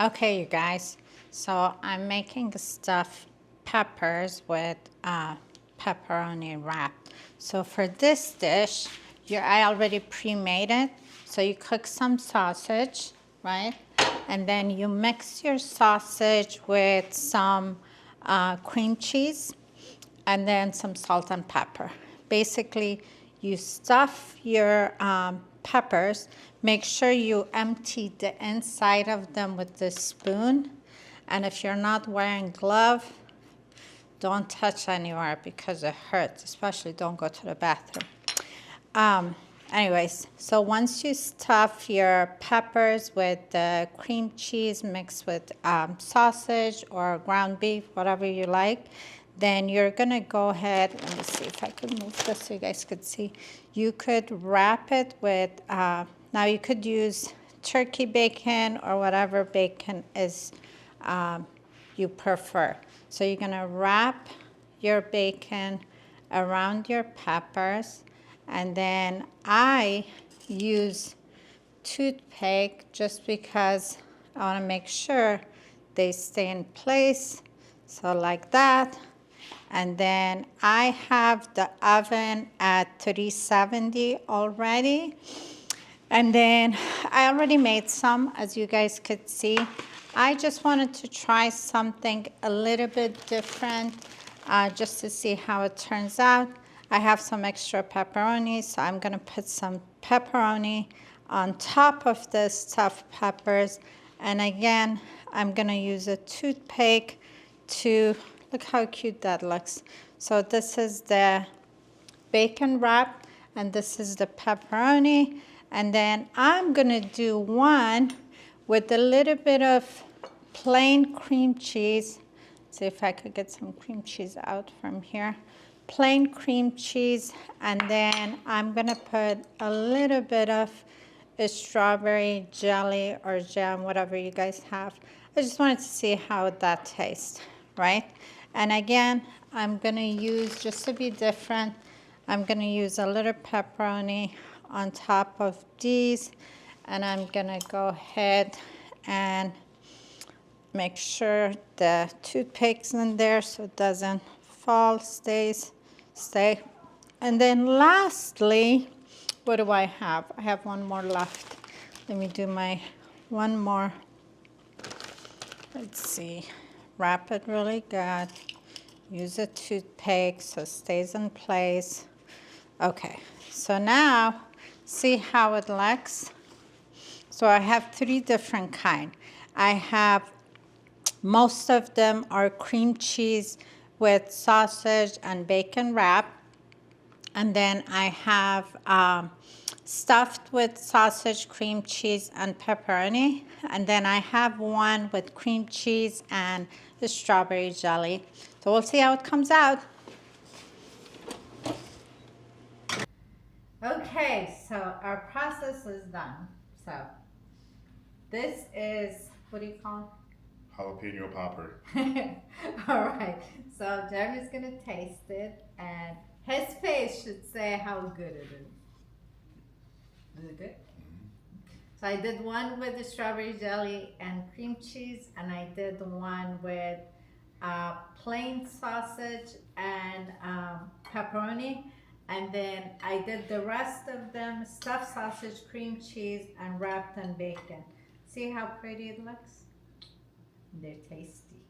Okay, you guys, so I'm making stuffed peppers with pepperoni wrap. So for this dish, I already pre-made it. So you cook some sausage, right? And then you mix your sausage with some cream cheese and then some salt and pepper. Basically, you stuff your peppers. Make sure you empty the inside of them with the spoon. And if you're not wearing glove, don't touch anywhere because it hurts, especially don't go to the bathroom. Um, Anyways, so once you stuff your peppers with the cream cheese mixed with sausage or ground beef, whatever you like, then you're gonna go ahead, let me see if I could move this so you guys could see. You could wrap it with, now you could use turkey bacon or whatever bacon is you prefer. So you're gonna wrap your bacon around your peppers, and then I use toothpick just because I want to make sure they stay in place. So like that. And then I have the oven at 370 already. And then I already made some, as you guys could see. I just wanted to try something a little bit different just to see how it turns out. I have some extra pepperoni, so I'm gonna put some pepperoni on top of the stuffed peppers. And again, I'm gonna use a toothpick to, look how cute that looks. So this is the bacon wrap, and this is the pepperoni. And then I'm gonna do one with a little bit of plain cream cheese. See if I could get some cream cheese out from here. Plain cream cheese, and then I'm gonna put a little bit of a strawberry jelly or jam, whatever you guys have. I just wanted to see how that tastes, right? And again, I'm gonna use, just to be different, I'm gonna use a little pepperoni on top of these, and I'm gonna go ahead and make sure the toothpick's in there so it doesn't fall, stay. And then lastly, what do I have? I have one more left. Let me do my one more. Let's see, wrap it really good. Use a toothpick so it stays in place. Okay, so now see how it looks. So I have three different kind. I have, most of them are cream cheese with sausage and bacon wrap. And then I have stuffed with sausage, cream cheese, and pepperoni. And then I have one with cream cheese and the strawberry jelly. So we'll see how it comes out. Okay, so our process is done. So this is, what do you call Jalapeno popper. it? All right, so Jeremy's gonna taste it, and his face should say how good it is. Is it good? So I did one with the strawberry jelly and cream cheese, and I did one with plain sausage and pepperoni. And then I did the rest of them stuffed sausage, cream cheese, and wrapped in bacon. See how pretty it looks? They're tasty.